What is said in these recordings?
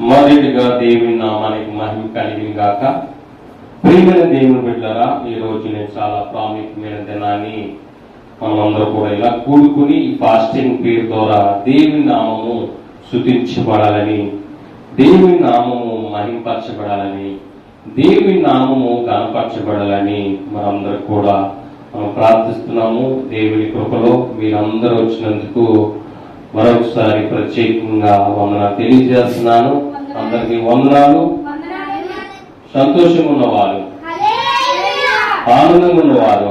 మొదటిగా దేవుని నామానికి మహిమ కలిగిన గాక. ప్రియమైన దేవుని బిడ్డలారా, ఈ రోజు నేను చాలా ప్రాముఖ్యమైన దినాన్ని మనమందరూ కూడా ఇలా కూడుకుని ఈ ఫాస్టింగ్ పీరియడ్ ద్వారా దేవుని నామము స్తుతించబడాలని, దేవుని నామము మహింపరచబడాలని, దేవుని నామము గణపరచబడాలని మనందరూ కూడా మనం ప్రార్థిస్తున్నాము. దేవుని కృపలో మీరందరూ వచ్చినందుకు మరొకసారి ప్రత్యేకంగా వందనాలు తెలియజేస్తున్నాను. అందరికీ వందనాలు. సంతోషంగా ఉన్నవారు, ఆనందంగా ఉన్నవారు,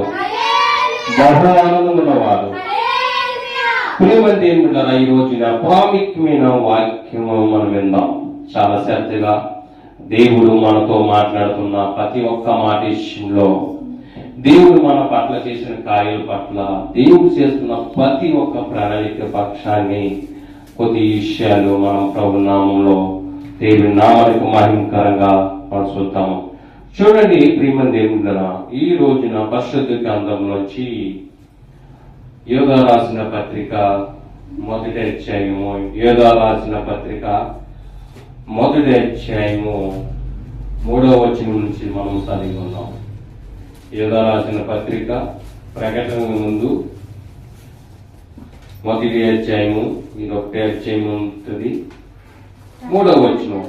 బహు ఆనందంగా ఉన్నవారు, ప్రియమైన దేవుని బిడ్డలారా, ఈ రోజున ప్రాముఖ్యమైన వాక్యము మనం విందాం. చాలా శ్రద్ధగా దేవుడు మనతో మాట్లాడుతున్న ప్రతి ఒక్క మాట విషయంలో, దేవుడు మన పట్ల చేసిన కార్యాల పట్ల, దేవుడు చేస్తున్న ప్రతి ఒక్క ప్రణాళిక పక్షాన్ని కొద్ది విషయాలు మనం ప్రభు నామంలో దేవుడి నామానికి మహిమకరంగా మనం చూద్దాము. చూడండి ప్రియమైన దేవుని, ఈ రోజున పరిశుద్ధ గ్రంథం నుంచి యోధా రాసిన పత్రిక మొదటి అధ్యాయము, యోధా రాసిన పత్రిక మొదటి అధ్యాయము 3వ వచనం నుంచి మనం చదివి ఉన్నాం. యోధా రాసిన పత్రిక ప్రకటన ముందు మొదటి అధ్యాయము, ఇది ఒకటే అధ్యాయం ఉంటుంది. 3వ వచనం,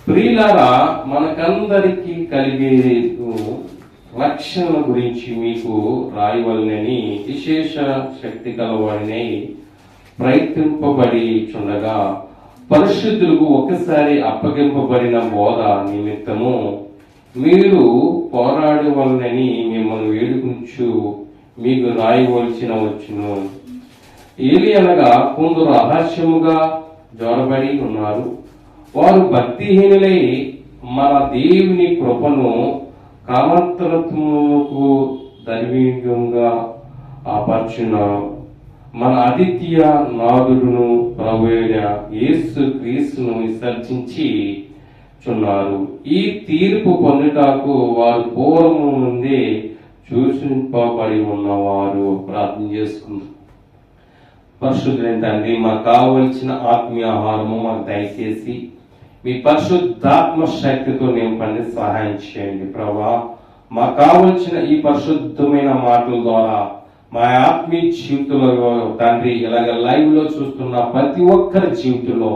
ప్రియులారా, మనకందరికీ కలిగే రక్షణ గురించి మీకు రాయవలనని విశేష శక్తి కలవాడినై ప్రయత్నింపబడి చుండగా, పరిశుద్ధులకు ఒకసారి అప్పగింపబడిన బోధ నిమిత్తము మీరు పోరాడవలనని మిమ్మల్ని వేడుకుంటూ మీకు రాయవలసిన వచ్చును. ఏలి అనగా కొందరు అహాస్యముగా జొరబడి ఉన్నారు. వారు భక్తిహీనులై మన దేవుని కృపను కామంతరత్వముకు దర్వీయంగా ఆపర్చున మన అద్వితీయ నాథుడును ప్రభువైన యేసు క్రీస్తును విసర్జించి చున్నారు. ఈ తీర్పు పొందుటకు వారు పూర్వము నుండే సూచింపబడి ఉన్నవారు. ప్రార్థన చేసుకుందాం. పరిశుద్ధులైన తండ్రి, మాకు కావలసిన ఆత్మీయ ఆహారము మాకు దయచేసి మీ పరిశుద్ధాత్మ శక్తితో నింపండి, సహాయం చేయండి ప్రభా. మాకు కావలసిన ఈ పరిశుద్ధమైన మాటల ద్వారా మా ఆత్మీయ జీవితంలో తండ్రి, ఇలాగ లైవ్ లో చూస్తున్న ప్రతి ఒక్కరి జీవితంలో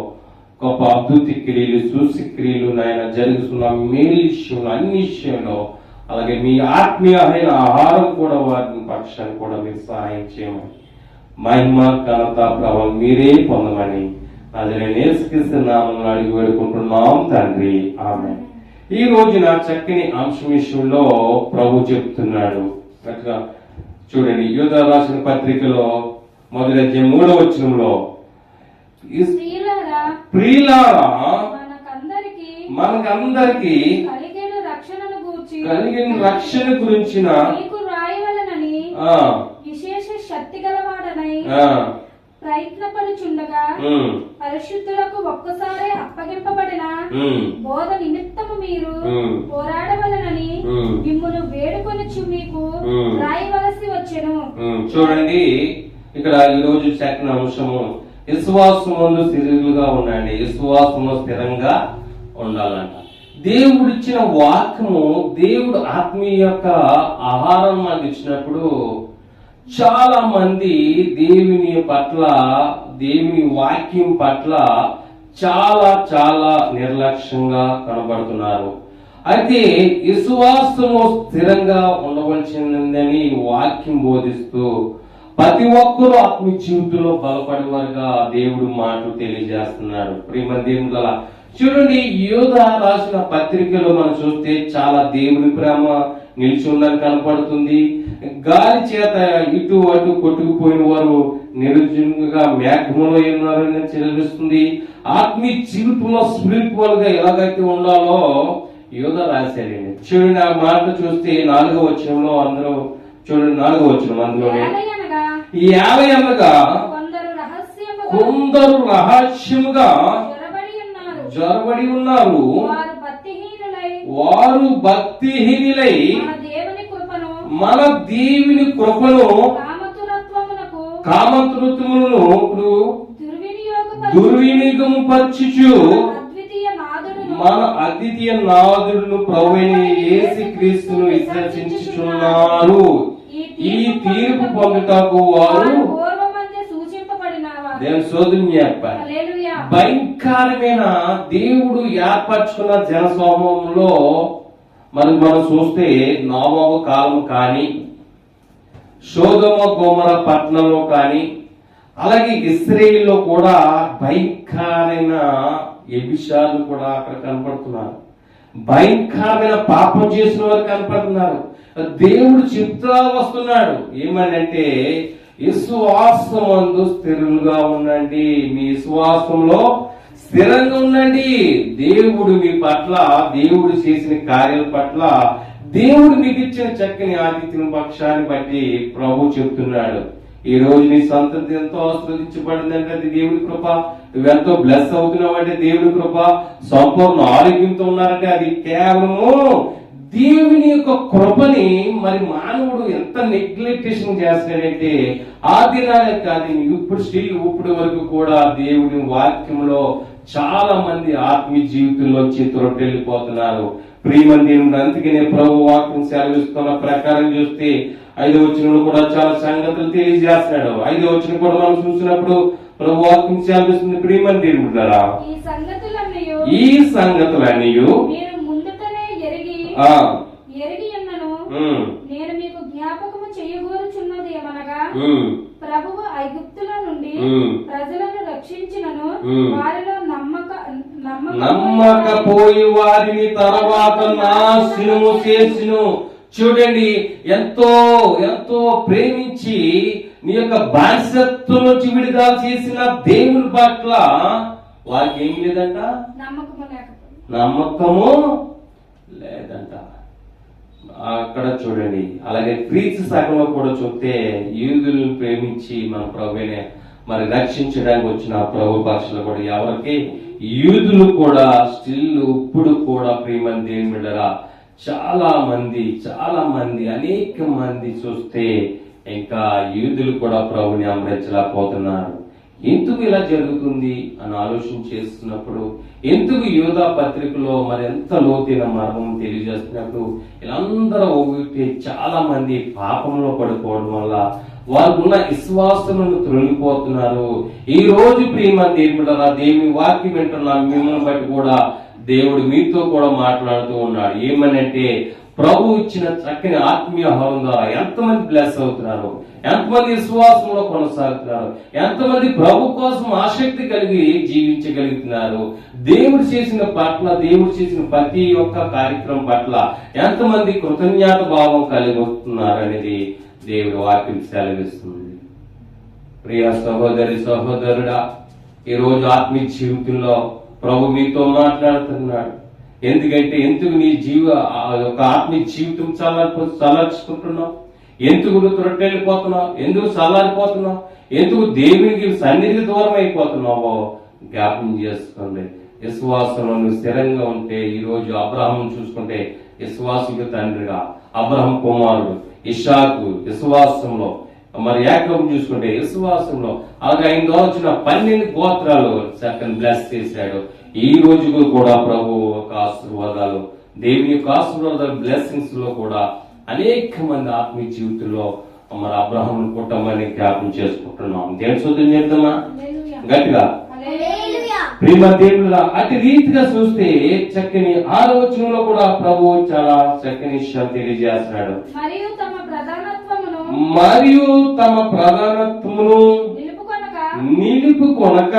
గొప్ప అద్భుత క్రియలు, సూసి క్రియలు నాయన జరుగుతున్న మేలు విషయంలో, అన్ని విషయంలో, అలాగే మీ ఆత్మీయమైన ఆహారం కూడా వారిని పక్షాన్ని కూడా మీరు సహాయం చేయమని, మహిమ ఘనత ప్రభావం మీరే పొందమని యేసుక్రీస్తు నామములో అడిగి వేడుకుంటున్నాం తండ్రి, ఆమేన్. ఈ రోజున చక్కని అంశం విషయంలో ప్రభు చెప్తున్నాడు. గట్టిగా చూడండి, యోధా రాసిన పత్రికలో మొదటి అధ్యాయం 3వ వచనంలో, ప్రియులారా, మనకందరికి కలిగిన రక్షణ గురించిన విశేష శక్తి గలవాడనై ప్రయత్నపడుచుండగా, పరిశుద్ధులకు ఒక్కసారి అప్పగింపబడిన బోధ నిమిత్తము మీరు పోరాడవలనని మిమ్మును వేడుకొనుచు మీకు రాయవలసి వచ్చెను. చూడండి, ఇక్కడ ఈ రోజు చక్కని అంశము, విశ్వాసములో స్థిరంగా ఉండండి, విశ్వాసంలో స్థిరంగా ఉండాలంట. దేవుడిచ్చిన వాక్యము, దేవుడు ఆత్మీయ యొక్క ఆహారం మనకి ఇచ్చినప్పుడు చాలా మంది దేవుని పట్ల, దేవుని వాక్యం పట్ల చాలా చాలా నిర్లక్ష్యంగా కనబడుతున్నారు. అయితే విశ్వాసము స్థిరంగా ఉండవలసిందని వాక్యం బోధిస్తూ ప్రతి ఒక్కరూ ఆత్మీయ జీవితంలో బలపడేవారుగా దేవుడు మాటలు తెలియజేస్తున్నాడు. ప్రియమైన దేవుని గల చూడండి, యోధా రాసిన పత్రికలో మనం చూస్తే చాలా దేవుని ప్రేమ నిలిచి ఉందని కనపడుతుంది. గాలి చేత ఇటు అటు కొట్టుకుపోయిన వారు నిరుజంగా మేఘములో ఉన్నారని తెలుస్తుంది. ఆత్మీయ జీవితంలో స్పిరిచువల్ గా ఎలాగైతే ఉండాలో యోధా రాశారండి. చూడండి, ఆ మాట చూస్తే 4వ వచనంలో అందరూ చూడండి, 4వ వచనం అందులోనే, యాభై అనగా కొందరు రహస్యముగా జొరబడి ఉన్నారు, వారు భక్తిహీనులై మన దేవుని కృపను కామతృత్వములను దుర్వినియోగము పరచుచు అద్వితీయ నాథుడును మన అద్వితీయ నాథుడును ప్రభువైన యేసుక్రీస్తును విసర్జించుచున్నారు. ఈ తీర్పు పొందుటకు వారు పూర్వమందే సూచింపబడిన వారు. దేవుని సోదరుని చెప్పారు. హల్లెలూయా. భయంకరమైన దేవుడు ఏర్పరచుకున్న జనసమూహంలో మనం చూస్తే నోవహు కాలం కానీ, సొదొమ గొమొర పట్టణంలో కానీ, అలాగే ఇశ్రాయేలులో కూడా భయంకరమైన వ్యభిచారులు కూడా అక్కడ కనపడుతున్నారు. భయంకరమైన పాపం చేసిన వారు కనపడుతున్నారు. దేవుడు చెప్తా వస్తున్నాడు ఏమనంటే, విశ్వాసమందు స్థిరంగా ఉండండి, మీ విశ్వాసంలో స్థిరంగా ఉండండి. దేవుడు మీ పట్ల, దేవుడు చేసిన కార్యాల పట్ల, దేవుడు మీకు ఇచ్చిన చక్కని ఆతిథ్యం పక్షాన్ని బట్టి ప్రభు చెప్తున్నాడు. ఈ రోజు నీ సంతతి ఎంతో ఆశీర్వదించబడిందంటే అది దేవుడి కృప. నువ్వెంతో బ్లెస్ అవుతున్నావు అంటే దేవుడి కృప. సంపూర్ణ ఆరోగ్యంతో ఉన్నారంటే అది కేవలము దేవుని యొక్క కృపని. మరి మానవుడు ఎంత నెగ్లెక్టేషన్ చేస్తాడంటే ఆ దినాలే కాదు, ఇప్పుడు వరకు కూడా దేవుని వాక్యంలో చాలా మంది ఆత్మీయ జీవితంలోంచి త్రొట్టెళ్ళిపోతున్నారు. ప్రియమైన దేవుడు, అందుకనే ప్రభు వాక్యం సెలవిస్తున్న ప్రకారం చూస్తే 5వ వచనంలో కూడా చాలా సంగతులు తెలియజేస్తున్నాడు. 5వ వచనం కూడా మనం చూసినప్పుడు ప్రభు వాక్యం సెలవిస్తుంది. ప్రియమైన దేవుడారా, ఈ సంగతులన్నీ మీరు ముందుటనే ఎరిగి ఉన్నను. నేను మీకు జ్ఞాపకము చేయగోరుచున్నది ఏమనగా, ప్రభువు ఐగుప్తుల నుండి ప్రజలను రక్షించినను వారిలో నమ్మకపోయి వారిని తర్వాత నాశనము చేసిను. చూడండి, ఎంతో ఎంతో ప్రేమించి నీ యొక్క బానిసత్వం నుంచి విడుదల చేసిన దేవుని పట్ల వారికి ఏం లేదంట, నమ్మకము లేదంట. అక్కడ చూడండి. అలాగే క్రీస్తు సగంలో కూడా చూస్తే యూదులను ప్రేమించి మన ప్రభునే మరి రక్షించడానికి వచ్చిన ప్రభు పక్షులు కూడా ఎవరికి, యూదులు కూడా స్టిల్ ఇప్పుడు కూడా ప్రియమైన దేవుని బిడ్డలారా చాలా మంది అనేక మంది చూస్తే ఇంకా యూదులు కూడా ప్రభుని అమరించలేకపోతున్నారు. ఎందుకు ఇలా జరుగుతుంది అని ఆలోచన చేస్తున్నప్పుడు, ఎందుకు యోధా పత్రికలో మరి ఎంత లోతైన మర్మం తెలియజేస్తున్నప్పుడు వీళ్ళందరూ ఒకటి చాలా మంది పాపంలో పడిపోవడం వల్ల వారుకున్న విశ్వాసములను తొలగిపోతున్నారు. ఈ రోజు ప్రియమైన దేవుడా, దేవుని వాక్యం వింటున్న మిమ్మల్ని బట్టి కూడా దేవుడు మీతో కూడా మాట్లాడుతూ ఉన్నాడు. ఏమనంటే, ప్రభు ఇచ్చిన చక్కని ఆత్మీయ ఆహారం ద్వారా ఎంతమంది బ్లెస్ అవుతున్నారు, ఎంతమంది విశ్వాసంలో కొనసాగుతున్నారు, ఎంతమంది ప్రభు కోసం ఆసక్తి కలిగి జీవించగలుగుతున్నారు, దేవుడు చేసిన పట్ల, దేవుడు చేసిన ప్రతి ఒక్క కార్యక్రమం పట్ల ఎంతమంది కృతజ్ఞత భావం కలిగి వస్తున్నారు అనేది దేవుడు వాక్యం సెలవిస్తుంది. ప్రియ సహోదరి సహోదరుడా, ఈ రోజు ఆత్మీయ జీవితంలో ప్రభు మీతో మాట్లాడుతున్నాడు. ఎందుకంటే ఎందుకు నీ ఆత్మీయ జీవితం చల్లార్చుకుంటున్నావు, ఎందుకు నువ్వు త్రొట్టెళ్ళిపోతున్నావు, ఎందుకు చల్లారిపోతున్నావు, ఎందుకు దేవునికి సన్నిధికి దూరం అయిపోతున్నావో జ్ఞాపకం చేసుకోండి. విశ్వాసంలో నువ్వు స్థిరంగా ఉంటే, ఈ రోజు అబ్రహాం చూసుకుంటే విశ్వాసుకు తండ్రిగా, అబ్రహాం కుమారుడు ఇషాకు విశ్వాసంలో, మరి యాకోబు చూసుకుంటే విశ్వాసంలో, అలాగే ఆయన ద్వారా వచ్చిన 12 గోత్రాలు చక్కని బ్లెస్ చేశాడు. ఈ రోజు కూడా ప్రభు ఒక ఆశీర్వాదాలు, దేవుని యొక్క ఆశీర్వాదాలు, బ్లెస్సింగ్స్ లో కూడా అనేక మంది ఆత్మీయ జీవితంలో మరి అబ్రహాం కుటుంబాన్ని జ్ఞాపకం చేసుకుంటున్నాం. దేవుని శోధన చేద్దామా గట్టిగా. ప్రేమ దేవుళ్ళ అటు రీతిగా చూస్తే చక్కని 6వ వచనంలో కూడా ప్రభు చాలా చక్కని విషయాలు తెలియజేస్తున్నాడు. మరియు తమ ప్రధానత్వమును నిలుపుకొనక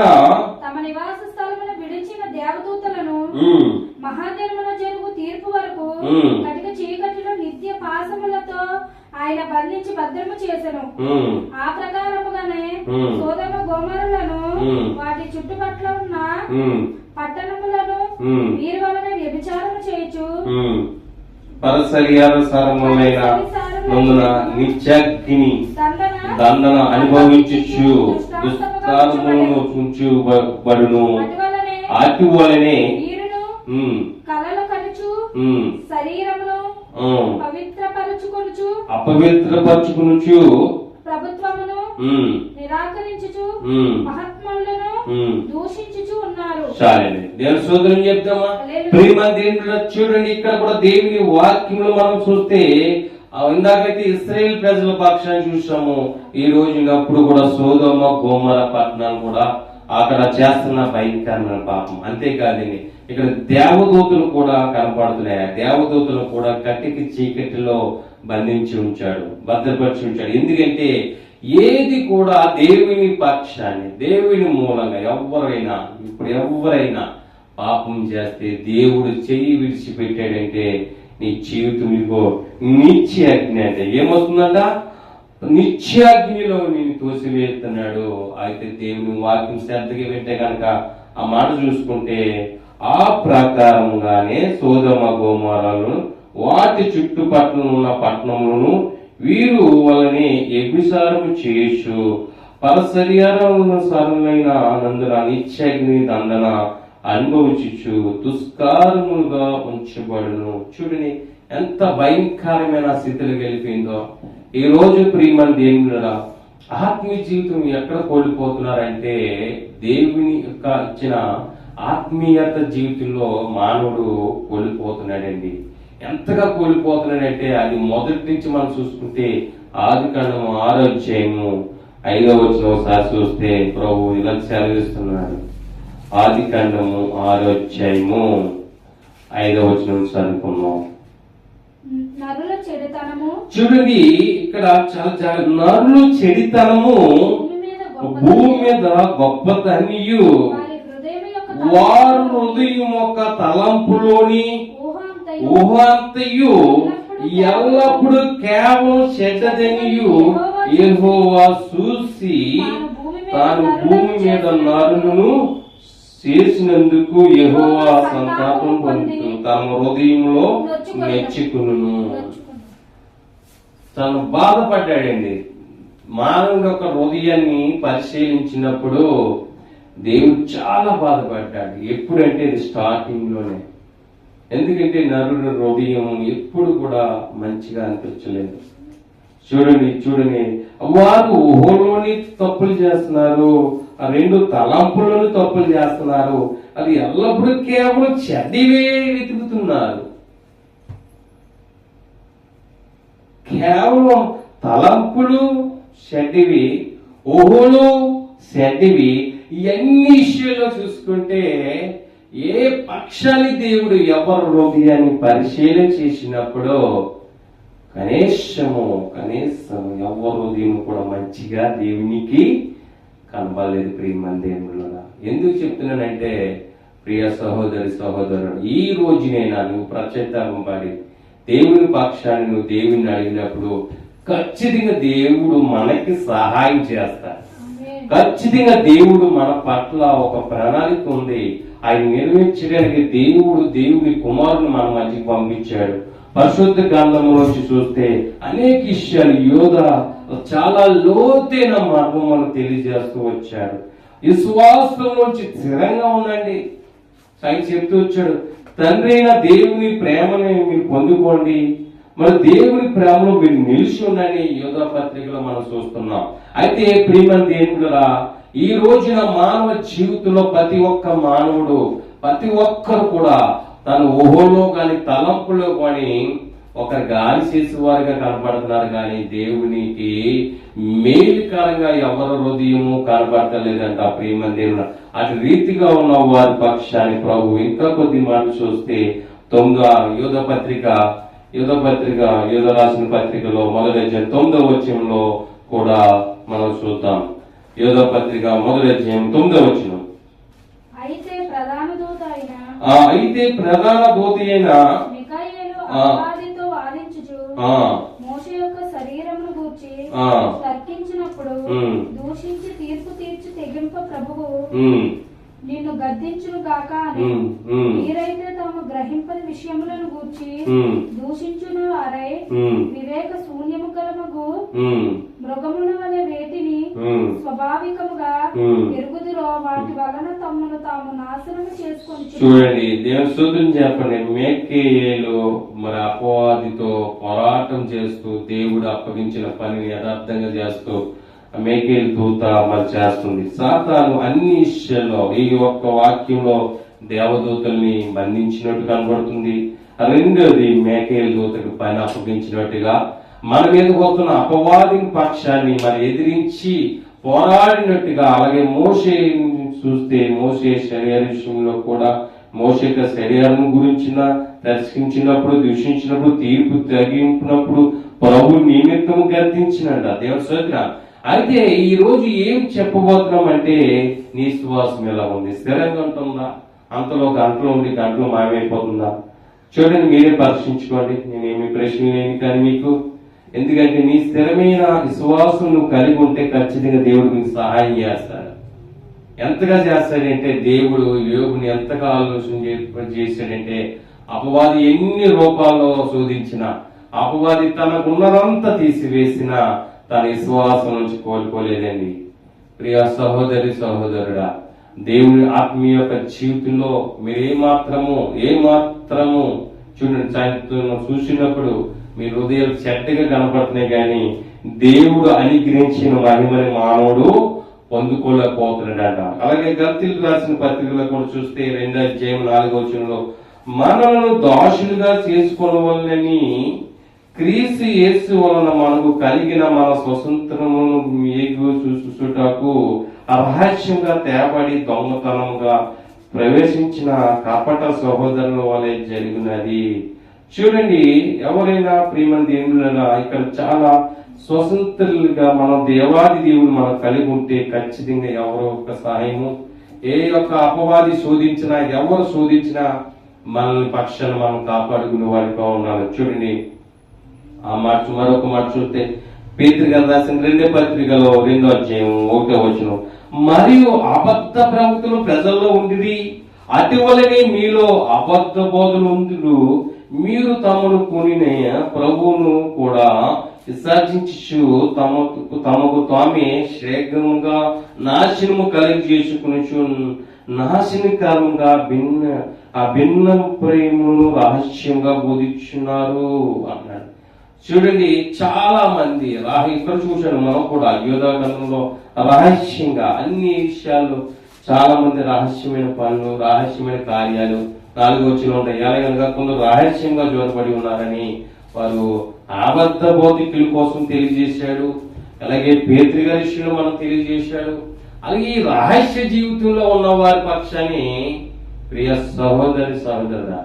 తమ నివాస స్థలమును విడిచిన దేవదూతలను మహాజన్మలో జరుగు తీర్పు వరకు కటిక చీకటిలో నిత్య పాశములతో ఆయన బంధించి భద్రము చేసెను. ఆ ప్రకారముగానే సొదొమ గొమొరలను వాటి చుట్టుపట్ల ఉన్న పట్టణములను వీరి వలన వ్యభిచారము చేయుచు పరసర్యానుసారములైన నిత్యాగ్ని దండన అనుభవించు దుష్కారములను చుంచుబడును. అటు వలనే కలలు కనుచు శరీరమును అపవిత్రపరచుకొనుచు ప్రభుత్వమును నిరాకరించుచు మహాత్ములను దూషించుచు ఉన్నారు. చాలండి, దేవుని స్తోత్రం చెప్తామా. ప్రేమ దేవుడు చూడండి, ఇక్కడ కూడా దేవుని వాక్యంలో మనం చూస్తే ఇందాకైతే ఇశ్రాయేల్ ప్రజల పక్షాన్ని చూసాము. ఈ రోజు అప్పుడు కూడా సోదొమ గోమర పట్టణాలు కూడా అక్కడ చేస్తున్న భయంకరమైన పాపం. అంతేకాదండి, ఇక్కడ దేవదూతలు కూడా కనపడుతున్నాయి. దేవదూతలు కూడా కట్టికి చీకటిలో బంధించి ఉంచాడు, భద్రపరిచి ఉంచాడు. ఎందుకంటే ఏది కూడా దేవుని పక్షాన్ని, దేవుని మూలంగా ఎవరైనా పాపం చేస్తే దేవుడు చెయ్యి విడిచిపెట్టాడంటే నీ జీవితం ఇదిగో నిత్యాగ్ని. అంటే ఏమవుతుందంట? నిత్యాగ్నిలో నేను తోసివేస్తున్నాడు. అయితే దేవుని వాక్యం శ్రద్ధగా వింటే కనుక ఆ మాట చూసుకుంటే ఆ ప్రకారంగానే సోదమ గోమోరాలను వాటి చుట్టుపక్కల ఉన్న పట్టణములను వీరు వలనే వ్యభిచారము చేయొచ్చు, పరశరీరమైన నందున నిత్యాగ్ని దండన అనుభవించు దుష్కారములుగా ఉంచబడును. చూడని ఎంత భయంకరమైన స్థితిలో వెళ్ళిపోయిందో. ఈ రోజు ప్రియమైన దేవుడా, ఆత్మీయ జీవితం ఎక్కడ కోల్పోతున్నారంటే దేవుని యొక్క ఇచ్చిన ఆత్మీయత జీవితంలో మానవుడు కోల్పోతున్నాడండి. ఎంతగా కోల్పోతున్నాడంటే అది మొదటి నుంచి మనం చూసుకుంటే ఆదికాండము 6వ అధ్యాయము 5వ వచనం ఒకసారి చూస్తే ప్రభు ఇలా సెలవిస్తున్నాడు. ఆదికాండము 6వ అధ్యాయము 5వ వచనం చదువుకున్నాం. నరుల చెడుతనము, చూడండి ఇక్కడ చాలా నరుల చెడితనము భూమి మీద గొప్పతనియు వారు హృదయం యొక్క తలంపులోని ఊహంతయు ఎల్లప్పుడు కేవలం చెడ్డదనియు యెహోవా చూసి తాను భూమి మీద నరులను చేసినందుకు యెహోవా సంతాపం పొందుతూ తన హృదయంలో మెచ్చుకును. తను బాధపడ్డాడండి. మానవుడి యొక్క హృదయాన్ని పరిశీలించినప్పుడు దేవుడు చాలా బాధపడ్డాడు. ఎప్పుడంటే ఇది స్టార్టింగ్ లోనే. ఎందుకంటే నరుడు హృదయం ఎప్పుడు కూడా మంచిగా అనిపించలేదు. చూడండి వారు ఊహలోని తప్పులు చేస్తున్నారు, ఆ 2 తలంపులను తప్పులు చేస్తున్నారు. అది ఎల్లప్పుడూ కేవలం చెడ్డవే వెతుకుతున్నారు. కేవలం తలంపులు చెడ్డవి, ఊహలు చెడ్డవి. ఇవన్నీ విషయాల్లో చూసుకుంటే ఏ పక్షాన్ని దేవుడు ఎవరి హృదయాన్ని పరిశీలన చేసినప్పుడు కనీసం ఎవరి హృదయం కూడా మంచిగా దేవునికి కనబడలేదు. ప్రియమైన దేవుళ్ళ ఎందుకు చెప్తున్నానంటే, ప్రియ సహోదరుడు, ఈ రోజునైనా నువ్వు పశ్చాత్తాపం పడి దేవుని పక్షాన్ని నువ్వు దేవుని అడిగినప్పుడు ఖచ్చితంగా దేవుడు మనకి సహాయం చేస్తాడు. ఖచ్చితంగా దేవుడు మన పట్ల ఒక ప్రణాళిక ఉంది. ఆయన నెరవేర్చడానికి దేవుని కుమారుని మన మధ్యకి పంపించాడు. పరిశుద్ధ గ్రంథంలోంచి చూస్తే అనేక విషయాలు యోధ చాలా లోతైన మర్మములను తెలియజేస్తూ వచ్చాడు. విశ్వాసంలోంచి స్థిరంగా ఉండండి. ఆయన చెప్తూ వచ్చాడు, తండ్రి అయిన దేవుని ప్రేమని మీరు పొందుకోండి, మరి దేవుని ప్రేమలో మీరు నిలిచి ఉండండి. యోధా పత్రికలో మనం చూస్తున్నాం. అయితే ప్రియమైన దేవుడురా, ఈ రోజున మానవ జీవితంలో ప్రతి ఒక్క మానవుడు, ప్రతి ఒక్కరు కూడా తన ఊహలో కానీ తలంపులో కానీ ఒక గాలి చేసేవారుగా కనపడుతున్నారు. కానీ దేవునికి మేలుకరంగా ఎవరి హృదయము కనపడలేదంట. ప్రియమైన దేవుడు, అటు రీతిగా ఉన్న వారి పక్షాన్ని ప్రభు ఇంకా కొద్ది మాట చూస్తే 9వ యోధ రాసిన పత్రికలో మొదటి అధ్యాయం 9వ వచనంలో కూడా మనం చూద్దాం. యోధ పత్రిక మొదటి అధ్యాయం 9వ వచనం. అయితే ప్రధాన దూత అయిన మిఖాయేలు అపవాదితో వాదించుచు మోషే యొక్క శరీరమును గూర్చి తర్కించినప్పుడు దూషించి తీర్పు తీర్చి తెగింప ప్రభువు నిన్ను గద్దించును గాక అని మీరైతే తాము గ్రహింపని విషయములను గూర్చి దూషించును అరై వివేక శూన్యము కలమగు మృగముల వలె వేటిని స్వాభావికముగా ఎరుగుదురో వాటి వలన తమను తాము నాశనము చేసుకొని. చూడండి, దేవుని స్తోత్రం చెప్పండి. మిఖాయేలు మరి అపవాదితో పోరాటం చేస్తూ దేవుడు అప్పగించిన పనిని యథార్థంగా చేస్తూ మేకేల్ దూత మరి చేస్తుంది. సాతాను అన్ని విషయాల్లో ఈ ఒక్క వాక్యంలో దేవదూతల్ని బంధించినట్టు కనబడుతుంది. రెండోది మేకేల్ దూతకు పైన అప్పగించినట్టుగా మన మీద పోతున్న అపవాది పక్షాన్ని మరి ఎదిరించి పోరాడినట్టుగా. అలాగే మోషే చూస్తే మోషే శరీర విషయంలో కూడా మోషే యొక్క శరీరం గురించిన దర్శించినప్పుడు, దూషించినప్పుడు, తీర్పు తగ్గించినప్పుడు ప్రభు నిమిత్తం గర్తించినట్ట దేవుడు సోదర. అయితే ఈ రోజు ఏం చెప్పబోతున్నాం అంటే నీ విశ్వాసం ఎలా ఉంది? స్థిరంగా ఉంటుందా? అంతలో గంటలో ఉండి గంటలో మాయమైపోతుందా? చూడండి, మీరే పరీక్షించుకోండి. నేనేమి ప్రశ్న లేని కానీ మీకు, ఎందుకంటే నీ స్థిరమైన విశ్వాసం నువ్వు కలిగి ఉంటే ఖచ్చితంగా దేవుడు నీకు సహాయం చేస్తాడు. ఎంతగా చేస్తాడంటే దేవుడు యోగుని ఎంతగా ఆలోచన చేశాడంటే అపవాది ఎన్ని రూపాల్లో శోధించిన, అపవాది తనకున్నదంతా తీసివేసిన తన విశ్వాసం నుంచి కోల్పోలేదండి. ప్రియ సహోదరి సహోదరుడా, దేవుని ఆత్మీయ యొక్క జీవితంలో మీరు ఏమాత్రము చూడండి, చూసినప్పుడు మీ హృదయాలు చెడ్డగా కనపడుతున్నాయి, కానీ దేవుడు అనుగ్రహించిన మహిమని మానవుడు పొందుకోలేకపోతున్నాడంట. అలాగే గల్తీలు రాసిన పత్రికలో కూడా చూస్తే 2:4 మనలను దాసులుగా చేసుకోవాలని క్రీస్తు యేసు వలన మనకు కలిగిన మన స్వతంత్రమును చూసుటకు రహస్యంగా తేబడి దొంగతనంగా ప్రవేశించిన కపట సహోదరుల వలె జరిగినది. చూడండి, ఎవరైనా ప్రియమైన దేవుళ్ళైనా ఇక్కడ చాలా స్వతంత్రులుగా మన దేవాది దేవుడు మనం కలిగి ఉంటే ఖచ్చితంగా ఎవరో ఒక సహాయము, ఏ యొక్క అపవాది శోధించినా, ఎవరు శోధించినా మనల్ని పక్షాన్ని మనం కాపాడుకునే వాడిగా ఉండాలి. చూడండి, ఆ మాట మరొక మాట చూస్తే పేతురు గారు రాసిన 2వ పత్రికలో 2:1 మరియు అబద్ధ ప్రవక్తలు ప్రజల్లో ఉండిరి, అటువలనే మీలో అబద్ధ బోధలు ఉందురు, మీరు తమను కొనిన ప్రభువును కూడా విసర్జించు తమకు తామే శీఘ్రంగా నాశనము కలిగి చేసుకుని నాశనకరంగా భిన్న ప్రేమను రహస్యంగా బోధించున్నారు అన్నాడు. చూడండి, చాలా మంది ఇక్కడ చూశాను, మనం కూడా యోధాగంలో రహస్యంగా అన్ని విషయాల్లో చాలా మంది రహస్యమైన పనులు, రహస్యమైన కార్యాలు 4 ఉంటాయి. ఎలాగనగా కొందరు రహస్యంగా జోడబడి ఉన్నారని వారు అబద్ధ బోధికుల కోసం తెలియజేశాడు. అలాగే పేతురు గారి విషయంలో మనం తెలియజేశాడు. అలాగే ఈ రహస్య జీవితంలో ఉన్న వారి పక్షాన్ని ప్రియ సహోదరి సహోదరుడా,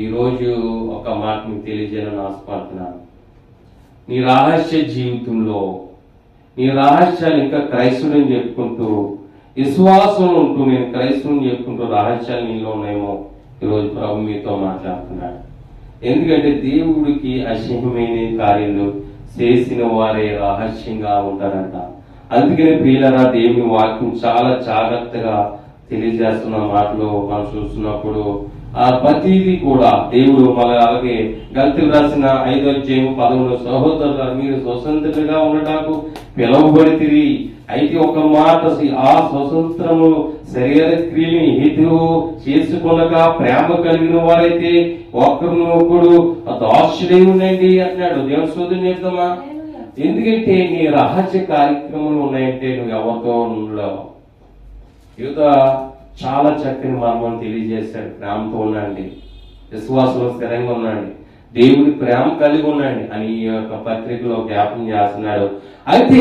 ఈ రోజు ఒక మాట మీకు తెలియజేయాలని ఆశపడుతున్నాను. నీ రహస్య జీవితంలో నీ రహస్యాలు ఇంకా క్రైస్తవుని చెప్పుకుంటూ, విశ్వాసంలో ఉంటూ నేను క్రైస్తవుని చెప్పుకుంటూ రహస్యాలు నీలో ఉన్నాయేమో ఈరోజు ప్రభు మీతో మాట్లాడుతున్నాడు. ఎందుకంటే దేవుడికి అసహ్యమైన కార్యాలు చేసిన వారే రహస్యంగా ఉంటారంట. అందుకనే ప్రియులరా, దేవుని వాక్యం చాలా జాగ్రత్తగా తెలియజేస్తున్న మాటలు మనం చూస్తున్నప్పుడు ఆ ప్రతిదీ కూడా దేవుడు మన, అలాగే గల్తీలు రాసిన 5:11 సహోదరుల మీరు స్వతంత్రులుగా ఉండటానికి పిలువబడితిరి, అయితే ఒక మాట ఆ స్వతంత్రము శరీర క్రియని హేతు చేసుకొనక ప్రేమ కలిగిన వారైతే ఒకరినొకడు దాసుడై ఉండండి అంటున్నాడు. దేవుని స్తోత్రం చెప్తామా? ఎందుకంటే నీ రహస్య కార్యక్రమాలు ఉన్నాయంటే నువ్వు ఎవరితో ఉండలేవు. యువత చాలా చక్కని మర్మం తెలియజేశాడు. ప్రేమతో ఉండండి, విశ్వాసంలో స్థిరంగా ఉండండి, దేవుడి ప్రేమ కలిగి ఉండండి అని ఈ యొక్క పత్రికలో జ్ఞాపకం చేస్తున్నాడు. అయితే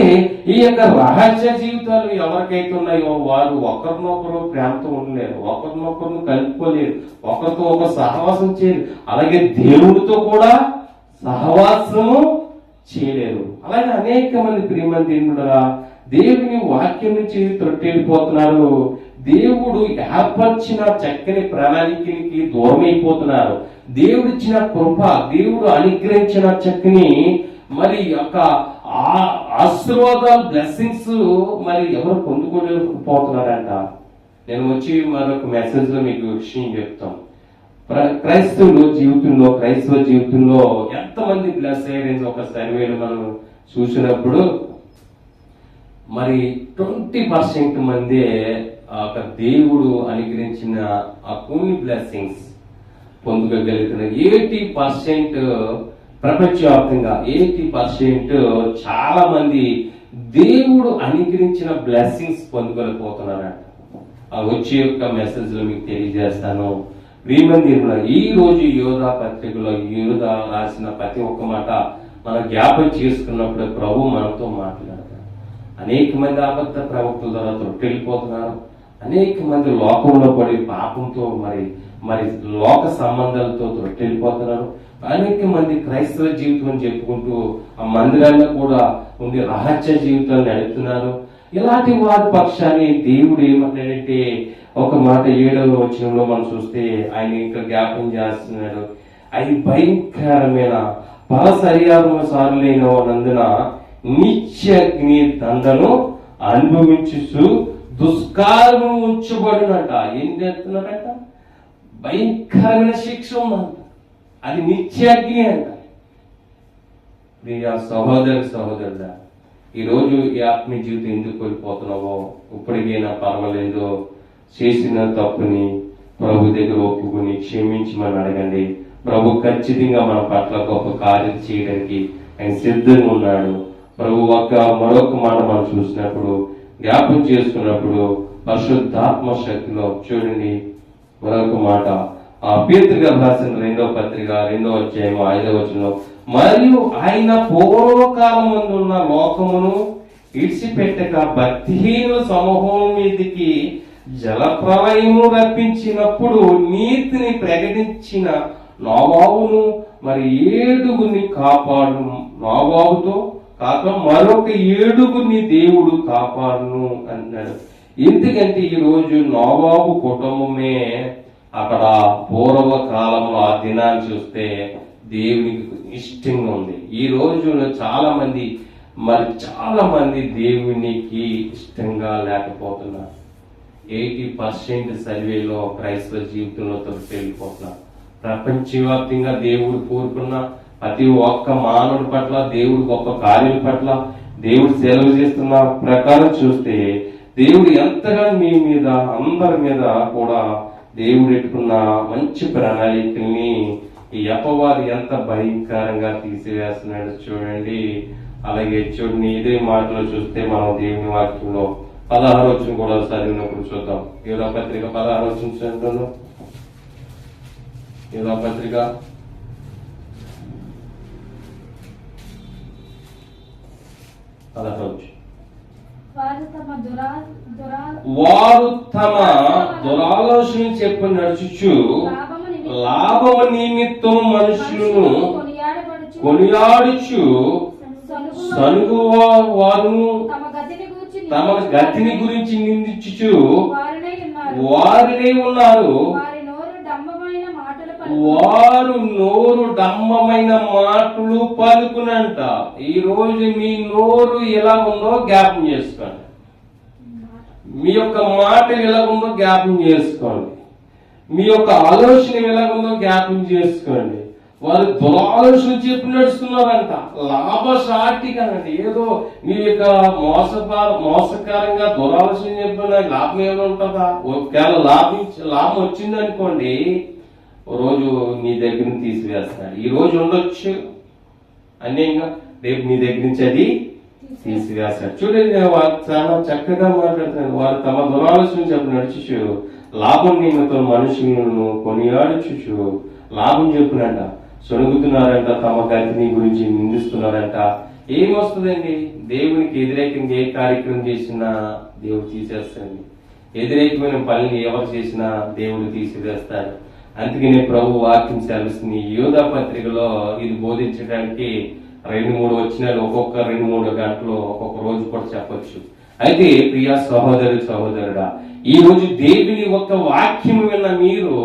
ఈ యొక్క రహస్య జీవితాలు ఎవరికైతే ఉన్నాయో వారు ఒకరినొకరు ప్రేమతో ఉండలేరు, ఒకరినొకరు కలుపుకోలేరు, ఒకరితో ఒక సహవాసం చేయలేరు, అలాగే దేవుడితో కూడా సహవాసము చేయలేరు. అలాగే అనేక మంది ప్రియమైన దేవుడురా దేవుని వాక్యం నుంచి త్రొట్టెళ్ళిపోతున్నారు. దేవుడు ఏర్పరిచిన చక్కని ప్రణాళికకి దూరమైపోతున్నారు. దేవుడిచ్చిన కృప, దేవుడు అనుగ్రహించిన చక్కని మరి యొక్క ఆశీర్వాదాలు, బ్లెస్సింగ్స్ మరి ఎవరు పొందుకోలేకపోతున్నారంట. నేను వచ్చి మరొక మెసేజ్ లో మీకు విషయం చెప్తాం. క్రైస్తవ జీవితంలో ఎంతమంది బ్లెస్ అయ్యారని ఒక సర్వేలు మనం చూసినప్పుడు మరి 20% మందే ఒక దేవుడు అనుగ్రహించిన ఆ కొన్ని బ్లెస్సింగ్స్ పొందుకోగలుగుతున్నారు. 80% ప్రపంచవ్యాప్తంగా 80% చాలా మంది దేవుడు అనుగ్రహించిన బ్లెస్సింగ్స్ పొందుకోలేకపోతున్నారంట. ఆ వచ్చే యొక్క మెసేజ్ లో మీకు తెలియజేస్తాను. ప్రియమందిరుల ఈ రోజు యోధా పత్రికలో యోధా రాసిన ప్రతి ఒక్క మాట మనం జ్ఞాపం చేసుకున్నప్పుడు ప్రభు మనతో మాట్లాడతారు. అనేక మంది అబద్ధ ప్రవక్తల ద్వారా తొట్టెళ్ళిపోతున్నారు. అనేక మంది లోకంలో పడి పాపంతో మరి లోక సంబంధాలతో తొట్టెళ్ళిపోతున్నారు. అనేక మంది క్రైస్తవ జీవితం అని చెప్పుకుంటూ ఆ మందిరాల్లో కూడా ఉండి రహస్య జీవితాలు నడుపుతున్నారు. ఇలాంటి వారి పక్షాన్ని దేవుడు ఏమంటాడంటే ఒక మాట 7వ వచనంలో మనం చూస్తే ఆయన ఇంకా జ్ఞాపం చేస్తున్నాడు. అది భయంకరమైన పరశరీరము సారులైన నందున నిత్యగ్ని దండను అనుభవించు దుష్కారము ఉంచబడినట. ఏం చేస్తున్నాడట? భయంకరమైన శిక్ష ఉందంట. అది నిత్యాగ్ని అంట. ప్రియ సహోదరుడా, ఈరోజు ఈ ఆత్మీయ జీవితం ఎందుకు కోల్పోతున్నావో ఇప్పటికైనా పర్వాలేదు, చేసిన తప్పుని ప్రభు దగ్గర ఒప్పుకుని క్షమించమని అడగండి. ప్రభు ఖచ్చితంగా మన పట్ల గొప్ప కార్యం చేయడానికి ఆయన సిద్ధంగా ఉన్నాడు. ప్రభు మరొక మాట మనం చూసినప్పుడు జ్ఞాపం చేసుకున్నప్పుడు పరిశుద్ధాత్మ శక్తిలో చూడండి మరొక మాట ఆ పేతురు గారు రాసిన 2వ పత్రిక 2వ అధ్యాయం 5వ వచనంలో, మరియు ఆయన పూర్వకాలం ముందు ఉన్న లోకమును ఇడిచిపెట్టక భక్తిహీనుల సమూహం మీదికి జలప్రలయము రప్పించినప్పుడు నీతిని ప్రకటించిన నోవాబును మరి 7 కాపాడు. నోవాబుతో కాక మరొక 7 దేవుడు కాపాడును అన్నాడు. ఎందుకంటే ఈ రోజు నోవాబు కుటుంబమే అక్కడ పూర్వ కాలంలో ఆ దినాన్ని చూస్తే దేవునికి ఇష్టంగా ఉంది. ఈ రోజులో చాలా మంది దేవునికి ఇష్టంగా లేకపోతున్నారు. 80% సర్వేలో క్రైస్తవ జీవితంలో వెళ్ళిపోతున్నారు. ప్రపంచవ్యాప్తంగా దేవుడు కోరుకున్న ప్రతి ఒక్క మానవుడి పట్ల దేవుడు గొప్ప కార్యం పట్ల దేవుడు సెలవు చేస్తున్న ప్రకారం చూస్తే దేవుడు ఎంతగా మీ మీద అందరి మీద కూడా దేవుడు పెట్టుకున్న మంచి ప్రణాళికల్ని ఈ అపవాది ఎంత భయంకరంగా తీసివేస్తున్నాడు చూడండి. అలాగే చూడండి ఇదే మాటలో చూస్తే మనం దేవుని వాక్యంలో 16వ వచనం కూడా చదివినప్పుడు చూద్దాం. యోధా పత్రిక 16వ వచనం చదువుతాను. యోధా పత్రిక 16వ వచనం, వారు తమ దురాలోచన చెప్పు నడుచుచు లాభము నిమిత్తం మనుషులను కొనియాడుచు సనుగు వారును తమ గతిని గురించి నిందించుచు వారినే ఉన్నారు. వారు నోరు డంబమైన మాటలు పలుకునంట. ఈ రోజు మీ నోరు ఎలా ఉందో జ్ఞాపం చేసుకోండి. మీ యొక్క మాట ఎలా ఉందో జ్ఞాపం చేసుకోండి. మీ యొక్క ఆలోచన ఎలా ఉందో జ్ఞాపం చేసుకోండి. వారు దురాలోచన చెప్పి నడుస్తున్నారంట. లాభసాటిగానండి. ఏదో మీ యొక్క మోసకరంగా దురాలోచన చెప్పిన లాభం ఏమైనా ఉంటుందా? ఒకవేళ లాభం వచ్చిందనుకోండి, రోజు నీ దగ్గర నుంచి తీసివేస్తాడు. ఈ రోజు ఉండొచ్చు అన్యంగా, రేపు నీ దగ్గర నుంచి అది తీసివేస్తాడు. చూడండి, వారు చాలా చక్కగా మాట్లాడుతున్నారు. వారు తమ దురాలోచన చెప్పి నడుచుచు లాభం నిమిత్తం మనుషులను కొనియాడుచుచు లాభం చెప్పునంట సొనుగుతున్నారంట. తమ గతిని గురించి నిందిస్తున్నారంట. ఏమొస్తుందండి? దేవునికి వ్యతిరేకంగా ఏ కార్యక్రమం చేసినా దేవుడు తీసేస్తాడు. వ్యతిరేకమైన పనిని ఎవరు చేసినా దేవుడు తీసివేస్తాడు. అందుకనే ప్రభు వాక్యం సెలవుస్తుంది. యోధా పత్రికలో ఇది బోధించడానికి 2-3 వచనాలు ఒక్కొక్క 2-3 గంటలు ఒక్కొక్క రోజు కూడా చెప్పొచ్చు. అయితే ప్రియ సహోదరుడా, ఈ రోజు దేవుని ఒక వాక్యం విన్న మీరు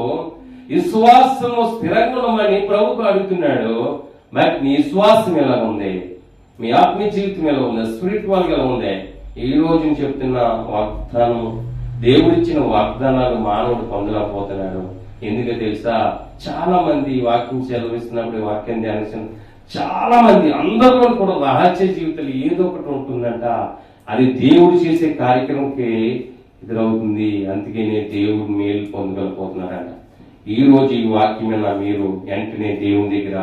విశ్వాసము స్థిరంగా ఉండమని ప్రభుకు అడుగుతున్నాడు. మరి నీ విశ్వాసం ఎలా ఉంది? మీ ఆత్మీయ జీవితం ఎలా ఉంది? స్పిరిచువల్ ఎలా ఉంది? ఈ రోజు చెప్తున్న వాగ్దానం, దేవుడిచ్చిన వాగ్దానాలు మానవుడు పొందలేకపోతున్నాడు. ఎందుకో తెలుసా? చాలా మంది వాక్యం సెలవిస్తున్నప్పుడు వాక్యం ధ్యానించిన చాలా మంది అందరిలో కూడా రహస్య జీవితాలు ఏదో ఒకటి ఉంటుందంట. అది దేవుడు చేసే కార్యక్రమంకి ఎదురవుతుంది. అందుకనే దేవుడు మేలు పొందగలిపోతున్నారంట. ఈ రోజు ఈ వాక్యమైన మీరు వెంటనే దేవుని దగ్గర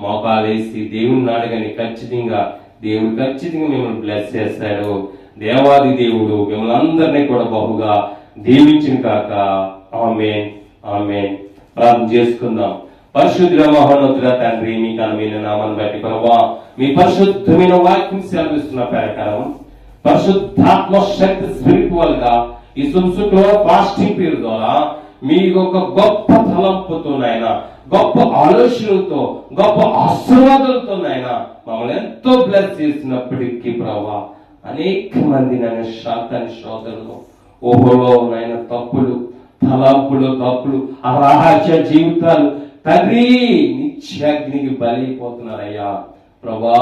మోకాలేసి దేవుని అడగని ఖచ్చితంగా దేవుడు ఖచ్చితంగా మిమ్మల్ని బ్లెస్ చేస్తాడు. దేవాది దేవుడు మిమ్మల్ని అందరినీ కూడా బహుగా దీవించిన కాక. ఆమేన్, ఆమేన్. ప్రార్థన చేసుకుందాం. పరిశుద్ధ మహోన్నతుడ తండ్రి, మీ ఘనమైన నామాన్ని బట్టి ప్రభువా, మీ పరిశుద్ధమైన వాక్యం సెలవిస్తున్న ప్రకారం పరిశుద్ధాత్మ శక్తి స్పిరిచువల్ గా ఈ సుంసులో ఫాస్టింగ్ పీరియడ్ ద్వారా మీ ఒక గొప్ప తలంపుతో నాయన, గొప్ప ఆలోచనలతో, గొప్ప ఆశీర్వాదాలతో నాయన మమ్మల్ని ఎంతో బ్లెస్ చేసినప్పటికీ ప్రభువా, అనేక మంది నాయన శాతాన్ని సోదరులు ఓహోలో నాయన తప్పులు, తలంపులు, తప్పులు, అరహస్య జీవితాలు తండ్రి నిత్యాగ్నికి బలైపోతున్నారయ్యా. ప్రభా,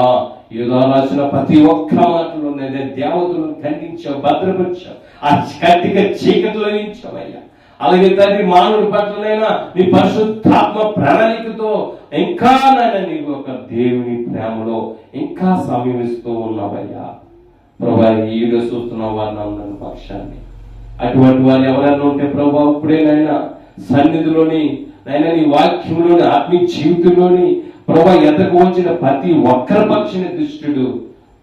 ఏదో రాసిన ప్రతి ఒక్క మాటలో దేవతలను ఖండించావు, భద్రపరిచావు, ఆ కట్టిక చీకటిలో నించావయ్యా. అలాగే తండ్రి మానవుడి పట్లనైనా నీ పరిశుద్ధాత్మ ప్రణాళికతో ఇంకా నాయన నీకు ఒక దేవుని ప్రేమలో ఇంకా సమీపిస్తూ ఉన్నావయ్యా. ప్రభా, ఈ వీడియో చూస్తున్న వారిని అందరి పక్షాన్ని అటువంటి వారు ఎవరైనా ఉంటే ప్రభా ఇప్పుడేనైనా సన్నిధిలోని నైనా నీ వాక్యంలోని ఆత్మీయ జీవితంలోని ప్రభా ఎదకు వచ్చిన ప్రతి ఒక్కరి పక్షిన దుష్టుడు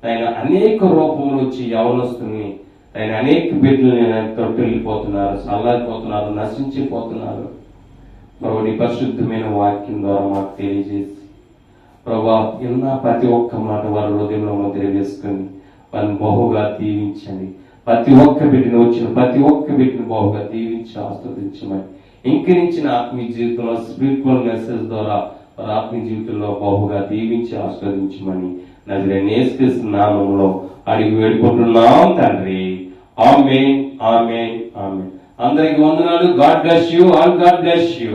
ఆయన అనేక రూపంలో వచ్చి యవనస్తుని ఆయన అనేక బిడ్డలు తొట్టెళ్ళిపోతున్నారు, చల్లారిపోతున్నారు, నశించిపోతున్నారు. ప్రభు నీ పరిశుద్ధమైన వాక్యం ద్వారా మాకు తెలియజేసి ప్రభా విన్న ప్రతి ఒక్క మాట వారి హృదయంలో ముద్ర వేసుకొని వారిని బహుగా దీవించండి. ప్రతి ఒక్క బిడ్డను వచ్చిన ప్రతి ఒక్క బిడ్డను బహుగా దీవించి ఆస్వాదించమని, ఇంకరించిన ఆత్మీయ జీవితంలో స్పిరిచువల్ మెసేజ్ ద్వారా వారి ఆత్మీయ జీవితంలో బహుగా దీవించి ఆస్వాదించమని నజరేయుడైన యేసుక్రీస్తు నామములో అడిగి వేడుకుంటున్నాం తండ్రి. ఆమేన్, ఆమేన్, ఆమేన్. అందరికి వందనాలు. God bless you all. God bless you.